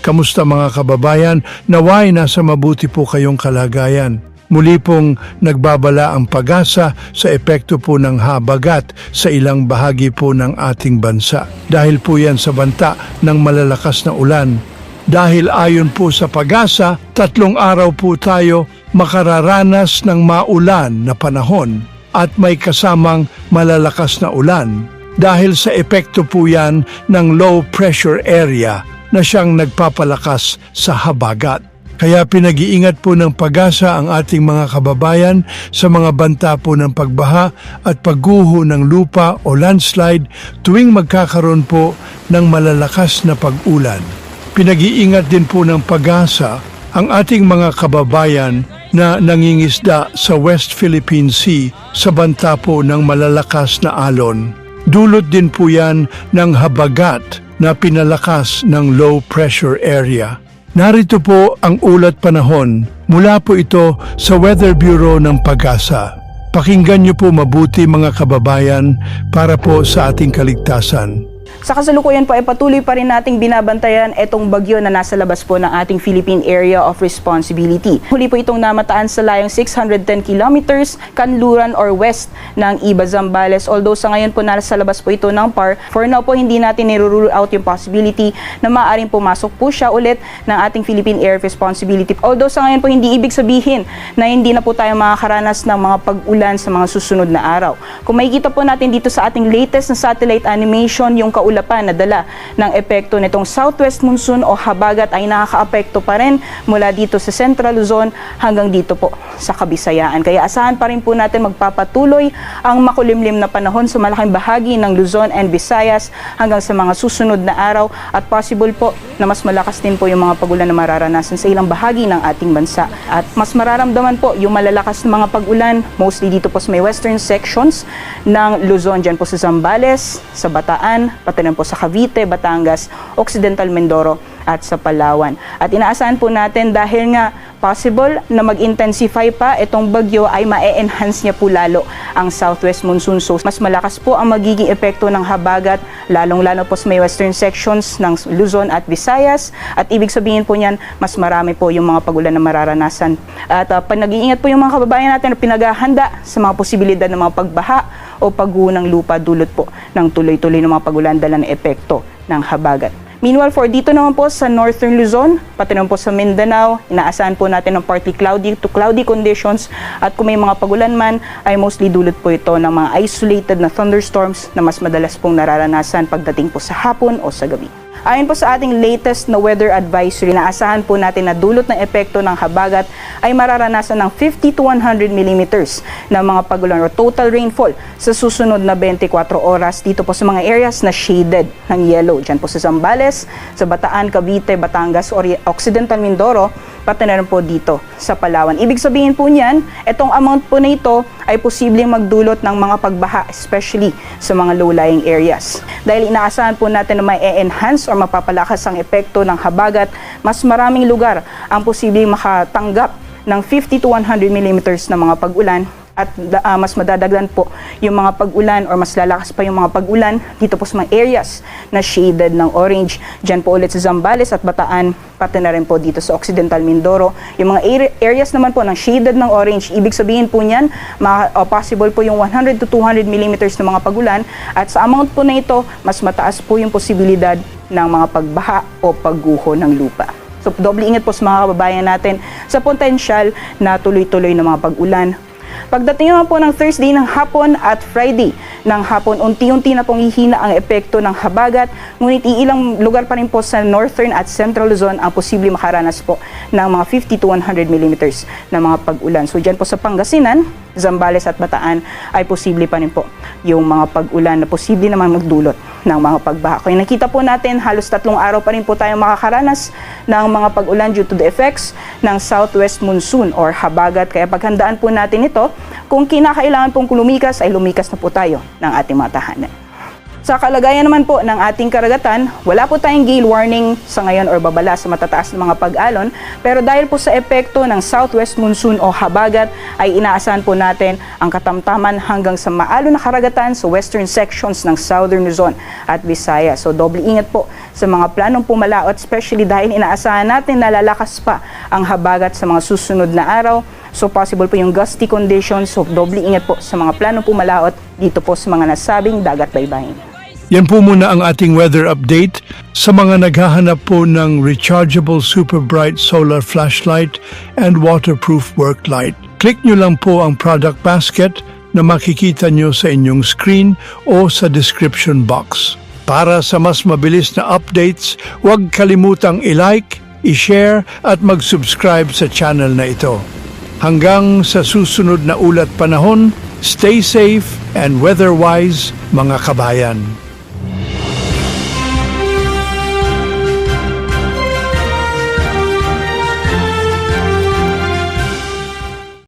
Kamusta mga kababayan? Naway nasa mabuti po kayong kalagayan. Muli pong nagbabala ang pag-asa sa epekto po ng habagat sa ilang bahagi po ng ating bansa. Dahil po yan sa banta ng malalakas na ulan. Dahil ayon po sa pag-asa, 3 araw po tayo makararanas ng maulan na panahon at may kasamang malalakas na ulan. Dahil sa epekto po yan ng low pressure area na siyang nagpapalakas sa habagat. Kaya pinag-iingat po ng pag-asa ang ating mga kababayan sa mga banta po ng pagbaha at pagguho ng lupa o landslide tuwing magkakaroon po ng malalakas na pag-ulan. Pinag-iingat din po ng pag-asa ang ating mga kababayan na nangingisda sa West Philippine Sea sa banta po ng malalakas na alon. Dulot din po yan ng habagat na pinalakas ng low pressure area. Narito po ang ulat panahon. Mula po ito sa Weather Bureau ng Pag-asa. Pakinggan niyo po mabuti mga kababayan para po sa ating kaligtasan. Sa kasalukuyan po ay patuloy pa rin nating binabantayan itong bagyo na nasa labas po ng ating Philippine Area of Responsibility. Huli po itong namataan sa layong 610 kilometers kanluran or west ng Iba, Zambales. Although sa ngayon po nasa labas po ito ng PAR, for now po hindi natin nirule out yung possibility na maaaring pumasok po siya ulit ng ating Philippine Area of Responsibility. Although sa ngayon po hindi ibig sabihin na hindi na po tayo makakaranas ng mga pag-ulan sa mga susunod na araw. Kung makikita po natin dito sa ating latest na satellite animation, yung kaulapan na dala ng epekto nitong southwest monsoon o habagat ay nakakaapekto pa rin mula dito sa Central Luzon hanggang dito po sa Kabisayaan. Kaya asahan pa rin po natin magpapatuloy ang makulimlim na panahon sa malaking bahagi ng Luzon and Visayas hanggang sa mga susunod na araw at possible po na mas malakas din po yung mga pag-ulan na mararanasan sa ilang bahagi ng ating bansa. At mas mararamdaman po yung malalakas na mga pag-ulan mostly dito po sa may western sections ng Luzon, dyan po sa Zambales, sa Bataan, pati rin po sa Cavite, Batangas, Occidental Mindoro at sa Palawan. At inaasahan po natin dahil nga possible na mag-intensify pa itong bagyo ay ma-enhance niya po lalo ang southwest monsoon. So mas malakas po ang magiging epekto ng habagat lalong-lalo po sa may western sections ng Luzon at Visayas at ibig sabihin po niyan mas marami po yung mga pag-ulan na mararanasan. At nag-iingat po yung mga kababayan natin na pinaghahanda sa mga posibilidad ng mga pagbaha o pagguho ng lupa dulot po ng tuloy-tuloy ng mga pag-ulan dala ng epekto ng habagat. Meanwhile, for dito naman po sa Northern Luzon, pati naman po sa Mindanao, inaasahan po natin ng partly cloudy to cloudy conditions at kung may mga pagulan man, ay mostly dulot po ito ng mga isolated na thunderstorms na mas madalas pong nararanasan pagdating po sa hapon o sa gabi. Ayon po sa ating latest na weather advisory, inaasahan po natin na dulot ng epekto ng habagat ay mararanasan ng 50 to 100 millimeters na mga pagulan or total rainfall sa susunod na 24 oras dito po sa mga areas na shaded ng yellow. Diyan po sa Zambales, sa Bataan, Cavite, Batangas, Occidental Mindoro, pati na rin po dito sa Palawan. Ibig sabihin po niyan, itong amount po na ito ay posibleng magdulot ng mga pagbaha, especially sa mga low-lying areas. Dahil inaasahan po natin na may enhance or mapapalakas ang epekto ng habagat, mas maraming lugar ang posibleng makatanggap ng 50 to 100 millimeters na mga pag-ulan at mas madadagdan po yung mga pag-ulan or mas lalakas pa yung mga pag-ulan dito po sa mga areas na shaded ng orange. Diyan po ulit sa Zambales at Bataan, pati na rin po dito sa Occidental Mindoro. Yung mga areas naman po ng shaded ng orange, ibig sabihin po niyan, possible po yung 100 to 200 millimeters na mga pag-ulan at sa amount po na ito, mas mataas po yung posibilidad ng mga pagbaha o pagguho ng lupa. So, doble ingat po sa mga kababayan natin sa potensyal na tuloy-tuloy na mga pag-ulan. Pagdating naman po ng Thursday ng hapon at Friday ng hapon, unti-unti na pong hihina ang epekto ng habagat, ngunit ilang lugar pa rin po sa Northern at Central Luzon ang posibleng makaranas po ng mga 50 to 100 millimeters na mga pag-ulan. So dyan po sa Pangasinan, Zambales at Bataan ay posible pa rin po yung mga pag-ulan na posible naman magdulot ng mga pagbaha. Kaya nakita po natin halos 3 araw pa rin po tayo makakaranas ng mga pag-ulan due to the effects ng southwest monsoon or habagat. Kaya paghandaan po natin ito, kung kinakailangan pong lumikas ay lumikas na po tayo ng ating mga tahanan. Sa kalagayan naman po ng ating karagatan, wala po tayong gale warning sa ngayon or babala sa matataas na mga pag-alon, pero dahil po sa epekto ng southwest monsoon o habagat ay inaasahan po natin ang katamtaman hanggang sa maalon na karagatan sa western sections ng Southern Luzon at Visayas. So doble ingat po sa mga planong pumalaot, especially dahil inaasahan natin na lalakas pa ang habagat sa mga susunod na araw. So possible po yung gusty conditions, so doble ingat po sa mga planong pumalaot dito po sa mga nasabing dagat baybayin. Yan po muna ang ating weather update. Sa mga naghahanap po ng rechargeable super bright solar flashlight and waterproof work light, click nyo lang po ang product basket na makikita nyo sa inyong screen o sa description box. Para sa mas mabilis na updates, huwag kalimutang i-like, i-share at mag-subscribe sa channel na ito. Hanggang sa susunod na ulat panahon, stay safe and weather-wise mga kabayan.